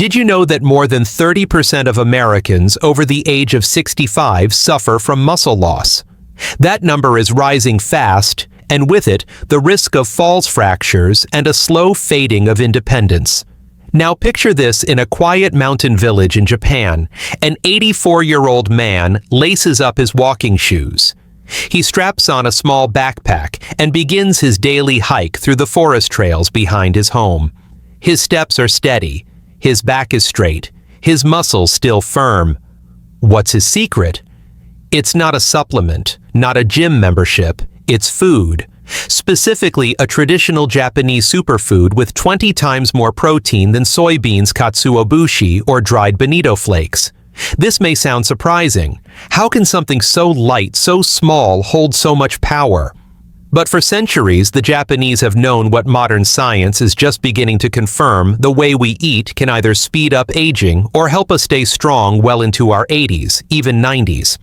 Did you know that more than 30% of Americans over the age of 65 suffer from muscle loss? That number is rising fast, and with it, the risk of falls fractures and a slow fading of independence. Now picture this in a quiet mountain village in Japan. An 84-year-old man laces up his walking shoes. He straps on a small backpack and begins his daily hike through the forest trails behind his home. His steps are steady. His back is straight, his muscles still firm. What's his secret? It's not a supplement, not a gym membership, it's food. Specifically, a traditional Japanese superfood with 20 times more protein than soybeans katsuobushi or dried bonito flakes. This may sound surprising. How can something so light, so small, hold so much power? But for centuries, the Japanese have known what modern science is just beginning to confirm: the way we eat can either speed up aging or help us stay strong well into our 80s, even 90s.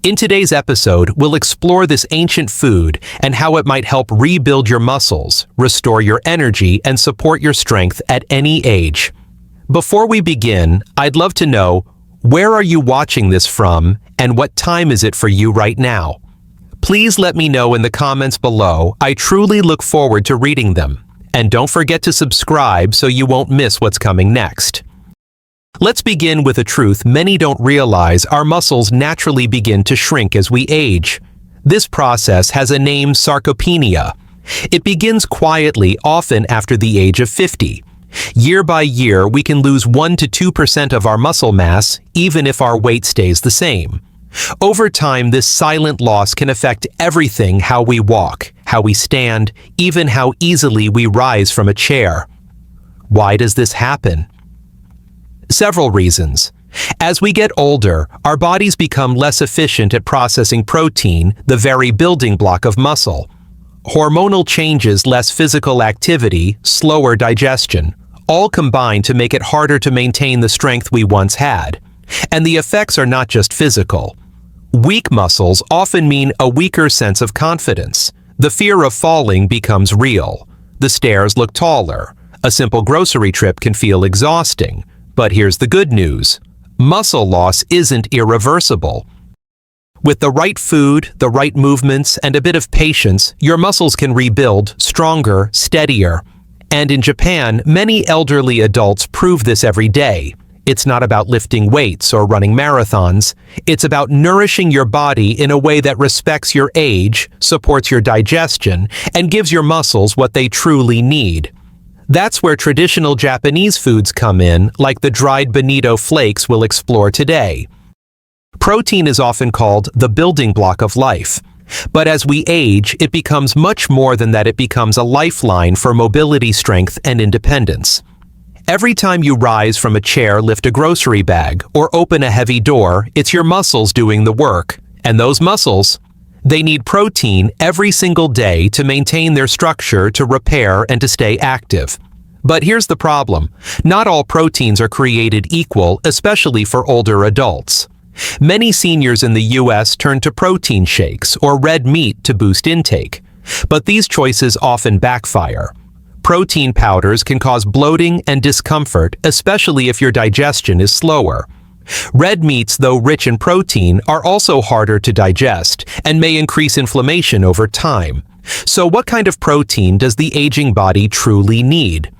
In today's episode, we'll explore this ancient food and how it might help rebuild your muscles, restore your energy, and support your strength at any age. Before we begin, I'd love to know, where are you watching this from, and what time is it for you right now? Please let me know in the comments below. I truly look forward to reading them. And don't forget to subscribe so you won't miss what's coming next. Let's begin with a truth many don't realize: our muscles naturally begin to shrink as we age. This process has a name: sarcopenia. It begins quietly, often after the age of 50. Year by year, we can lose 1 to 2% of our muscle mass, even if our weight stays the same. Over time, this silent loss can affect everything: how we walk, how we stand, even how easily we rise from a chair. Why does this happen? Several reasons. As we get older, our bodies become less efficient at processing protein, the very building block of muscle. Hormonal changes, less physical activity, slower digestion, all combine to make it harder to maintain the strength we once had. And the effects are not just physical. Weak muscles often mean a weaker sense of confidence. The fear of falling becomes real. The stairs look taller. A simple grocery trip can feel exhausting. But here's the good news: muscle loss isn't irreversible. With the right food, the right movements, and a bit of patience, your muscles can rebuild stronger, steadier. And in Japan, many elderly adults prove this every day. It's not about lifting weights or running marathons. It's about nourishing your body in a way that respects your age, supports your digestion, and gives your muscles what they truly need. That's where traditional Japanese foods come in, like the dried bonito flakes we'll explore today. Protein is often called the building block of life. But as we age, it becomes much more than that. It becomes a lifeline for mobility, strength, and independence. Every time you rise from a chair, lift a grocery bag, or open a heavy door, it's your muscles doing the work. And those muscles, they need protein every single day to maintain their structure, to repair, and to stay active. But here's the problem: not all proteins are created equal, especially for older adults. Many seniors in the US turn to protein shakes or red meat to boost intake. But these choices often backfire. Protein powders can cause bloating and discomfort, especially if your digestion is slower. Red meats, though rich in protein, are also harder to digest and may increase inflammation over time. So what kind of protein does the aging body truly need?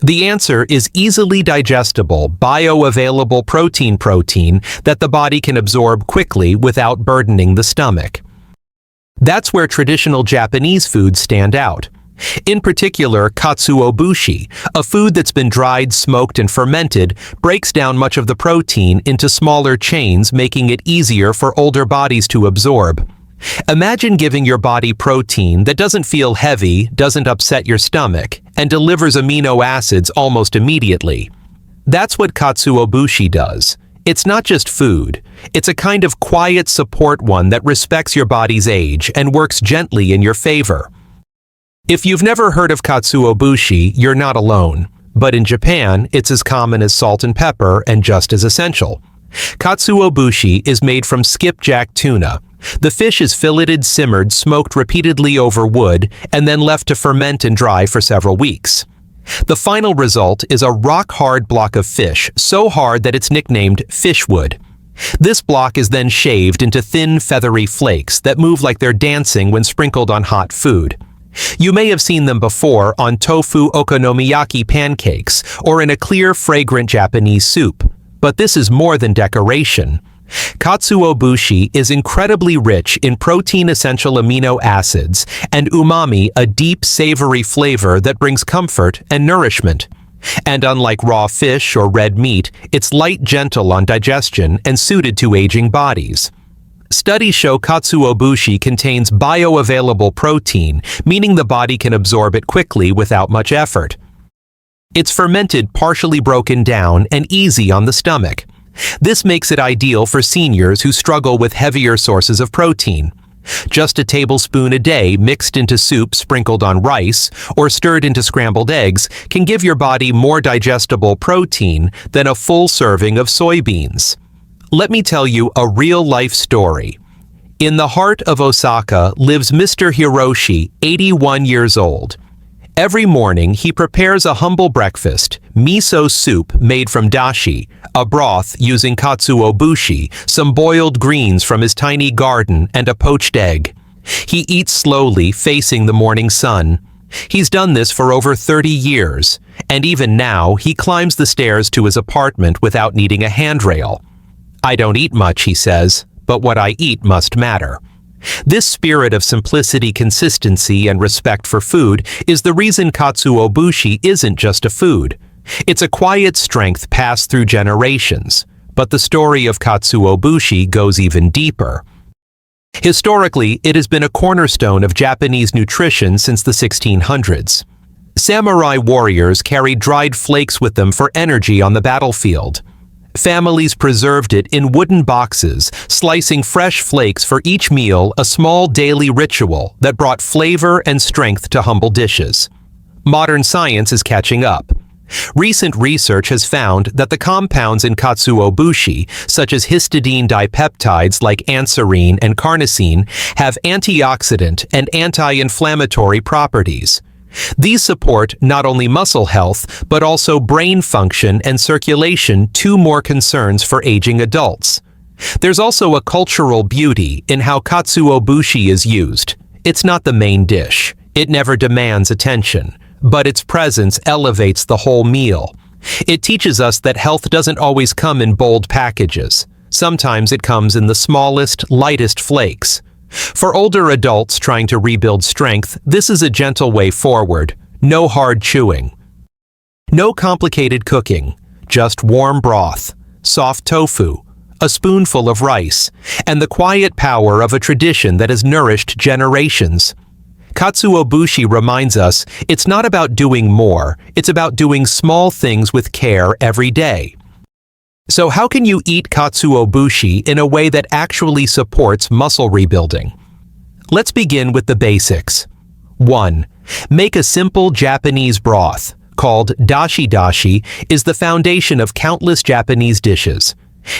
The answer is easily digestible, bioavailable protein that the body can absorb quickly without burdening the stomach. That's where traditional Japanese foods stand out. In particular, katsuobushi, a food that's been dried, smoked, and fermented, breaks down much of the protein into smaller chains, making it easier for older bodies to absorb. Imagine giving your body protein that doesn't feel heavy, doesn't upset your stomach, and delivers amino acids almost immediately. That's what katsuobushi does. It's not just food. It's a kind of quiet support, one that respects your body's age and works gently in your favor. If you've never heard of katsuobushi, you're not alone. But in Japan, it's as common as salt and pepper and just as essential. Katsuobushi is made from skipjack tuna. The fish is filleted, simmered, smoked repeatedly over wood, and then left to ferment and dry for several weeks. The final result is a rock-hard block of fish, so hard that it's nicknamed fishwood. This block is then shaved into thin, feathery flakes that move like they're dancing when sprinkled on hot food. You may have seen them before on tofu okonomiyaki pancakes or in a clear, fragrant Japanese soup. But this is more than decoration. Katsuobushi is incredibly rich in protein-essential amino acids and umami, a deep, savory flavor that brings comfort and nourishment. And unlike raw fish or red meat, it's light, gentle on digestion and suited to aging bodies. Studies show katsuobushi contains bioavailable protein, meaning the body can absorb it quickly without much effort. It's fermented, partially broken down, and easy on the stomach. This makes it ideal for seniors who struggle with heavier sources of protein. Just a tablespoon a day mixed into soup sprinkled on rice or stirred into scrambled eggs can give your body more digestible protein than a full serving of soybeans. Let me tell you a real-life story. In the heart of Osaka lives Mr. Hiroshi, 81 years old. Every morning he prepares a humble breakfast, miso soup made from dashi, a broth using katsuobushi, some boiled greens from his tiny garden, and a poached egg. He eats slowly, facing the morning sun. He's done this for over 30 years, and even now he climbs the stairs to his apartment without needing a handrail. "I don't eat much," he says, "but what I eat must matter." This spirit of simplicity, consistency, and respect for food is the reason katsuobushi isn't just a food. It's a quiet strength passed through generations, but the story of katsuobushi goes even deeper. Historically, it has been a cornerstone of Japanese nutrition since the 1600s. Samurai warriors carried dried flakes with them for energy on the battlefield. Families preserved it in wooden boxes, slicing fresh flakes for each meal, a small daily ritual that brought flavor and strength to humble dishes. Modern science is catching up. Recent research has found that the compounds in katsuobushi, such as histidine dipeptides like anserine and carnosine, have antioxidant and anti-inflammatory properties. These support not only muscle health, but also brain function and circulation, two more concerns for aging adults. There's also a cultural beauty in how katsuobushi is used. It's not the main dish. It never demands attention, but its presence elevates the whole meal. It teaches us that health doesn't always come in bold packages. Sometimes it comes in the smallest, lightest flakes. For older adults trying to rebuild strength, this is a gentle way forward. No hard chewing. No complicated cooking, just warm broth, soft tofu, a spoonful of rice, and the quiet power of a tradition that has nourished generations. Katsuobushi reminds us it's not about doing more, it's about doing small things with care every day. So how can you eat katsuobushi in a way that actually supports muscle rebuilding? Let's begin with the basics. 1. Make a simple Japanese broth, called dashi is the foundation of countless Japanese dishes.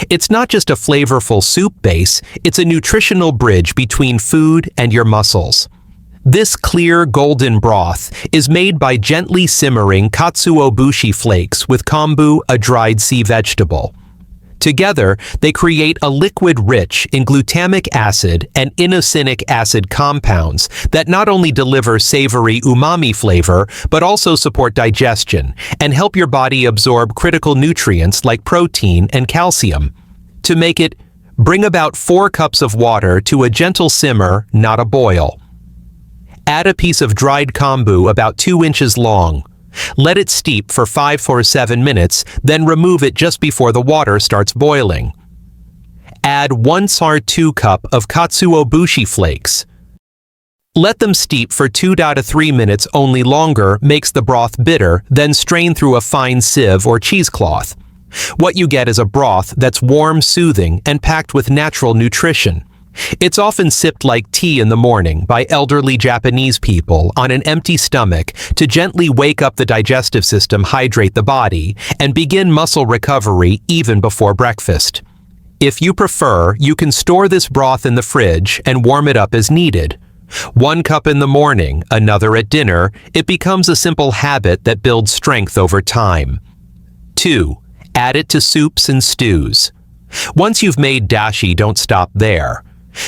It's not just a flavorful soup base, it's a nutritional bridge between food and your muscles. This clear golden broth is made by gently simmering katsuobushi flakes with kombu, a dried sea vegetable. Together, they create a liquid rich in glutamic acid and inosinic acid compounds that not only deliver savory umami flavor, but also support digestion and help your body absorb critical nutrients like protein and calcium. To make it, bring about 4 cups of water to a gentle simmer, not a boil. Add a piece of dried kombu about 2 inches long. Let it steep for 5 or 7 minutes, then remove it just before the water starts boiling. Add 1/2 cup of katsuobushi flakes. Let them steep for 2 to 3 minutes. Only longer makes the broth bitter, then strain through a fine sieve or cheesecloth. What you get is a broth that's warm, soothing, and packed with natural nutrition. It's often sipped like tea in the morning by elderly Japanese people on an empty stomach to gently wake up the digestive system, hydrate the body, and begin muscle recovery even before breakfast. If you prefer, you can store this broth in the fridge and warm it up as needed. 1 cup in the morning, another at dinner, it becomes a simple habit that builds strength over time. 2. Add it to soups and stews. Once you've made dashi, don't stop there.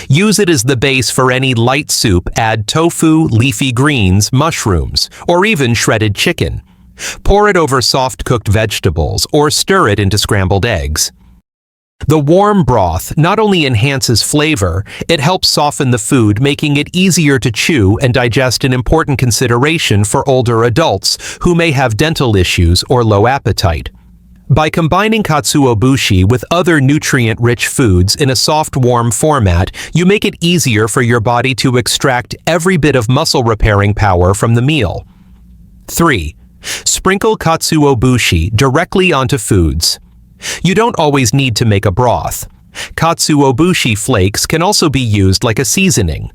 Use it as the base for any light soup. Add tofu, leafy greens, mushrooms, or even shredded chicken. Pour it over soft-cooked vegetables or stir it into scrambled eggs. The warm broth not only enhances flavor, it helps soften the food, making it easier to chew and digest, an important consideration for older adults who may have dental issues or low appetite. By combining katsuobushi with other nutrient-rich foods in a soft, warm format, you make it easier for your body to extract every bit of muscle-repairing power from the meal. 3. Sprinkle katsuobushi directly onto foods. You don't always need to make a broth. Katsuobushi flakes can also be used like a seasoning.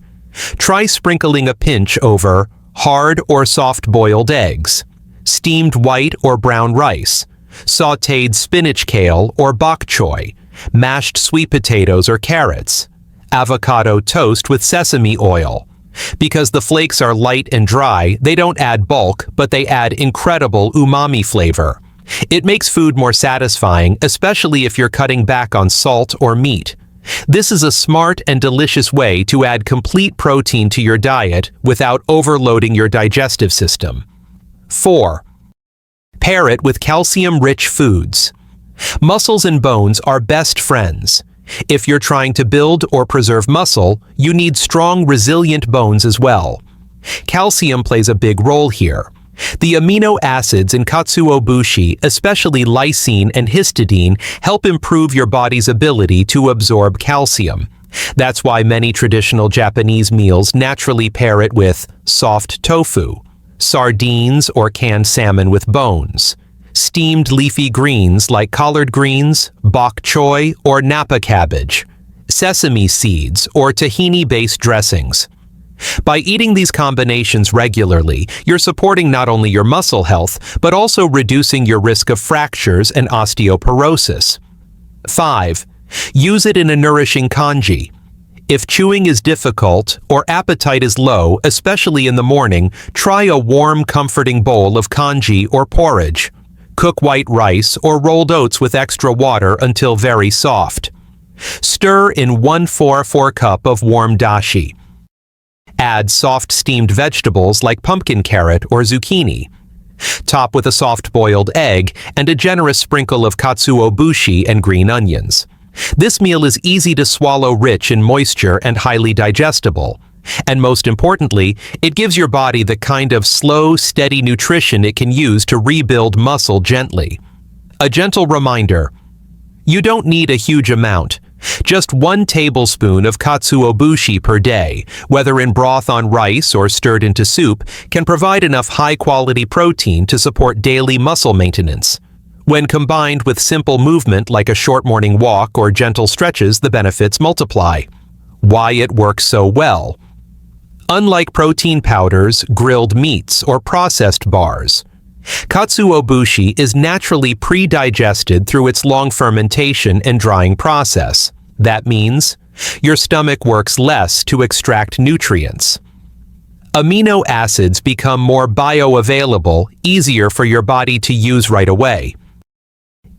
Try sprinkling a pinch over hard or soft-boiled eggs, steamed white or brown rice, sautéed spinach, kale, or bok choy, mashed sweet potatoes or carrots, avocado toast with sesame oil. Because the flakes are light and dry, they don't add bulk, but they add incredible umami flavor. It makes food more satisfying, especially if you're cutting back on salt or meat. This is a smart and delicious way to add complete protein to your diet without overloading your digestive system. 4. Pair it with calcium-rich foods. Muscles and bones are best friends. If you're trying to build or preserve muscle, you need strong, resilient bones as well. Calcium plays a big role here. The amino acids in katsuobushi, especially lysine and histidine, help improve your body's ability to absorb calcium. That's why many traditional Japanese meals naturally pair it with soft tofu, sardines or canned salmon with bones, steamed leafy greens like collard greens, bok choy, or napa cabbage, sesame seeds, or tahini-based dressings. By eating these combinations regularly, you're supporting not only your muscle health, but also reducing your risk of fractures and osteoporosis. 5. Use it in a nourishing congee. If chewing is difficult or appetite is low, especially in the morning, try a warm, comforting bowl of congee or porridge. Cook white rice or rolled oats with extra water until very soft. Stir in 1/4 cup of warm dashi. Add soft steamed vegetables like pumpkin carrot or zucchini. Top with a soft-boiled egg and a generous sprinkle of katsuobushi and green onions. This meal is easy to swallow, rich in moisture and highly digestible. And most importantly, it gives your body the kind of slow, steady nutrition it can use to rebuild muscle gently. A gentle reminder: you don't need a huge amount. Just 1 tablespoon of katsuobushi per day, whether in broth on rice or stirred into soup, can provide enough high-quality protein to support daily muscle maintenance. When combined with simple movement like a short morning walk or gentle stretches, the benefits multiply. Why it works so well? Unlike protein powders, grilled meats, or processed bars, katsuobushi is naturally pre-digested through its long fermentation and drying process. That means your stomach works less to extract nutrients. Amino acids become more bioavailable, easier for your body to use right away.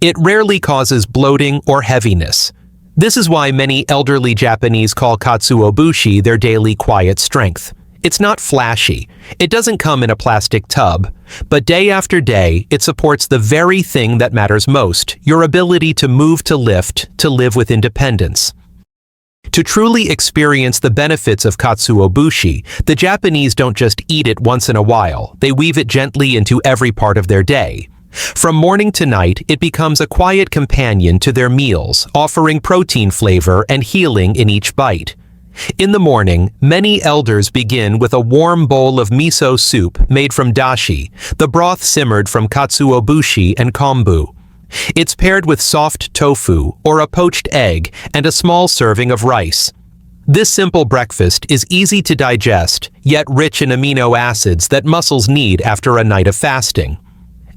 It rarely causes bloating or heaviness. This is why many elderly Japanese call katsuobushi their daily quiet strength. It's not flashy. It doesn't come in a plastic tub. But day after day, it supports the very thing that matters most: your ability to move, to lift, to live with independence. To truly experience the benefits of katsuobushi, the Japanese don't just eat it once in a while. They weave it gently into every part of their day. From morning to night, it becomes a quiet companion to their meals, offering protein, flavor, and healing in each bite. In the morning, many elders begin with a warm bowl of miso soup made from dashi, the broth simmered from katsuobushi and kombu. It's paired with soft tofu or a poached egg and a small serving of rice. This simple breakfast is easy to digest, yet rich in amino acids that muscles need after a night of fasting.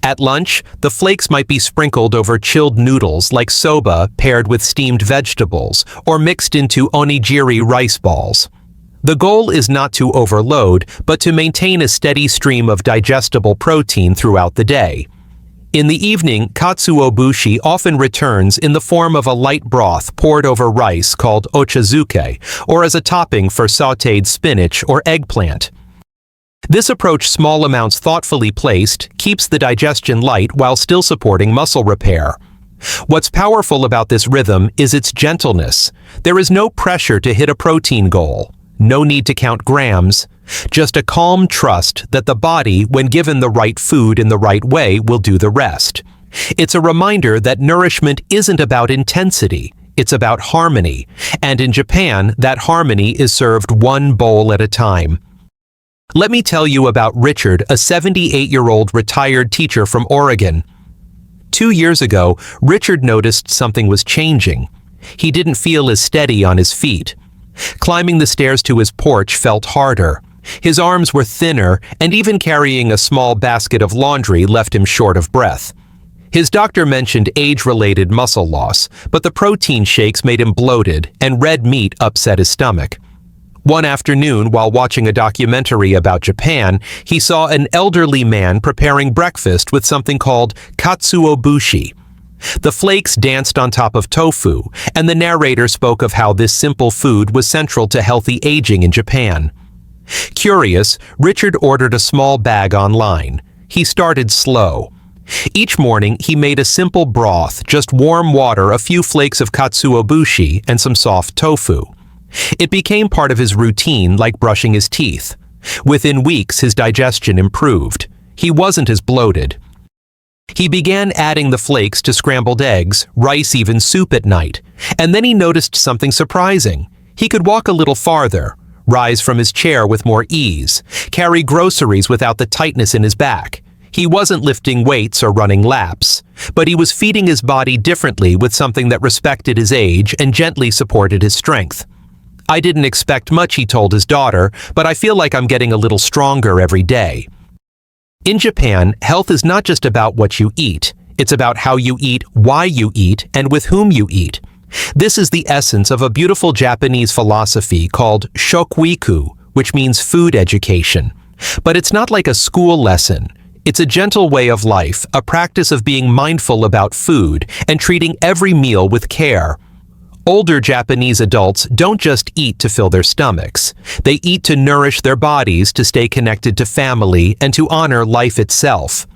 At lunch, the flakes might be sprinkled over chilled noodles like soba paired with steamed vegetables or mixed into onigiri rice balls. The goal is not to overload, but to maintain a steady stream of digestible protein throughout the day. In the evening, katsuobushi often returns in the form of a light broth poured over rice called ochazuke, or as a topping for sautéed spinach or eggplant. This approach, small amounts thoughtfully placed, keeps the digestion light while still supporting muscle repair. What's powerful about this rhythm is its gentleness. There is no pressure to hit a protein goal, no need to count grams, just a calm trust that the body, when given the right food in the right way, will do the rest. It's a reminder that nourishment isn't about intensity, it's about harmony, and in Japan, that harmony is served one bowl at a time. Let me tell you about Richard, a 78-year-old retired teacher from Oregon. 2 years ago, Richard noticed something was changing. He didn't feel as steady on his feet. Climbing the stairs to his porch felt harder. His arms were thinner, and even carrying a small basket of laundry left him short of breath. His doctor mentioned age-related muscle loss, but the protein shakes made him bloated, and red meat upset his stomach. One afternoon, while watching a documentary about Japan, he saw an elderly man preparing breakfast with something called katsuobushi. The flakes danced on top of tofu, and the narrator spoke of how this simple food was central to healthy aging in Japan. Curious, Richard ordered a small bag online. He started slow. Each morning, he made a simple broth, just warm water, a few flakes of katsuobushi, and some soft tofu. It became part of his routine, like brushing his teeth. Within weeks, his digestion improved. He wasn't as bloated. He began adding the flakes to scrambled eggs, rice, even soup at night. And then he noticed something surprising. He could walk a little farther, rise from his chair with more ease, carry groceries without the tightness in his back. He wasn't lifting weights or running laps, but he was feeding his body differently with something that respected his age and gently supported his strength. I didn't expect much, he told his daughter, but I feel like I'm getting a little stronger every day. In Japan, health is not just about what you eat. It's about how you eat, why you eat, and with whom you eat. This is the essence of a beautiful Japanese philosophy called shokuiku, which means food education. But it's not like a school lesson. It's a gentle way of life, a practice of being mindful about food and treating every meal with care. Older Japanese adults don't just eat to fill their stomachs. They eat to nourish their bodies, to stay connected to family, and to honor life itself.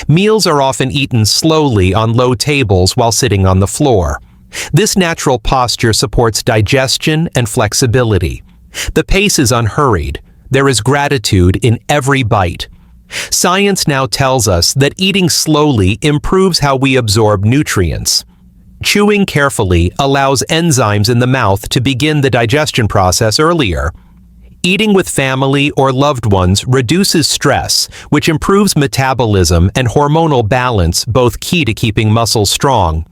Meals are often eaten slowly on low tables while sitting on the floor. This natural posture supports digestion and flexibility. The pace is unhurried. There is gratitude in every bite. Science now tells us that eating slowly improves how we absorb nutrients. Chewing carefully allows enzymes in the mouth to begin the digestion process earlier. Eating with family or loved ones reduces stress, which improves metabolism and hormonal balance, both key to keeping muscles strong.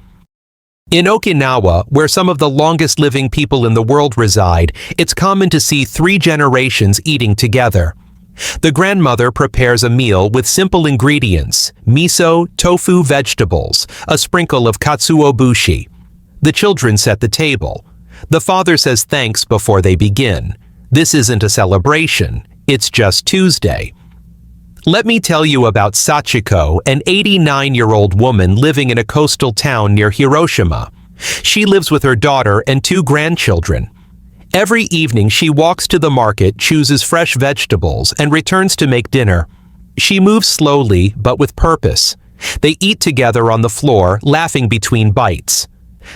In Okinawa, where some of the longest living people in the world reside, it's common to see 3 generations eating together. The grandmother prepares a meal with simple ingredients: miso, tofu, vegetables, a sprinkle of katsuobushi. The children set the table. The father says thanks before they begin. This isn't a celebration, it's just Tuesday. Let me tell you about Sachiko, an 89-year-old woman living in a coastal town near Hiroshima. She lives with her daughter and 2 grandchildren. Every evening she walks to the market, chooses fresh vegetables, and returns to make dinner. She moves slowly, but with purpose. They eat together on the floor, laughing between bites.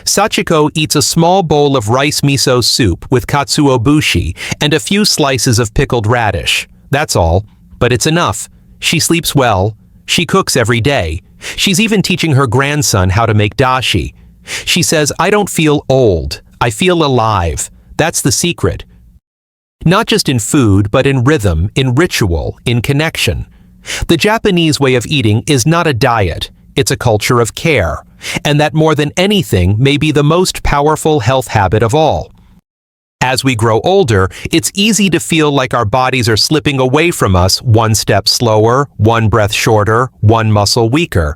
Sachiko eats a small bowl of rice miso soup with katsuobushi and a few slices of pickled radish. That's all, but it's enough. She sleeps well. She cooks every day. She's even teaching her grandson how to make dashi. She says, "I don't feel old. I feel alive." That's the secret. Not just in food, but in rhythm, in ritual, in connection. The Japanese way of eating is not a diet. It's a culture of care. And that more than anything may be the most powerful health habit of all. As we grow older, it's easy to feel like our bodies are slipping away from us, one step slower, one breath shorter, one muscle weaker.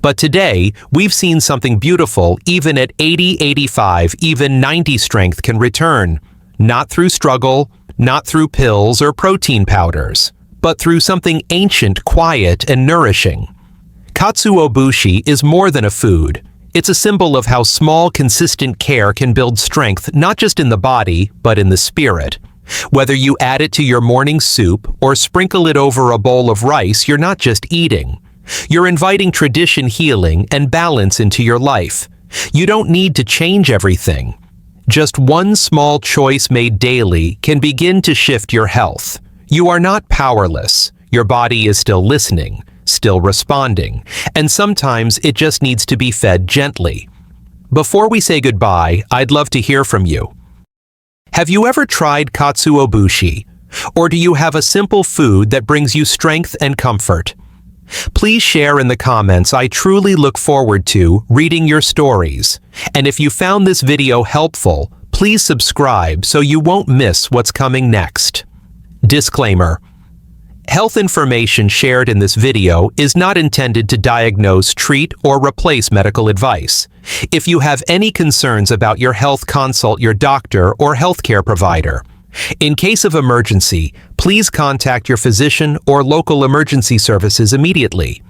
But today, we've seen something beautiful. Even at 80, 85, even 90, strength can return. Not through struggle, not through pills or protein powders, but through something ancient, quiet, and nourishing. Katsuobushi is more than a food. It's a symbol of how small, consistent care can build strength not just in the body, but in the spirit. Whether you add it to your morning soup or sprinkle it over a bowl of rice, you're not just eating. You're inviting tradition, healing, and balance into your life. You don't need to change everything. Just one small choice made daily can begin to shift your health. You are not powerless. Your body is still listening, still responding, and sometimes it just needs to be fed gently. Before we say goodbye, I'd love to hear from you. Have you ever tried katsuobushi? Or do you have a simple food that brings you strength and comfort? Please share in the comments. I truly look forward to reading your stories. And if you found this video helpful, please subscribe so you won't miss what's coming next. Disclaimer: health information shared in this video is not intended to diagnose, treat, or replace medical advice. If you have any concerns about your health, consult your doctor or healthcare provider. In case of emergency, please contact your physician or local emergency services immediately.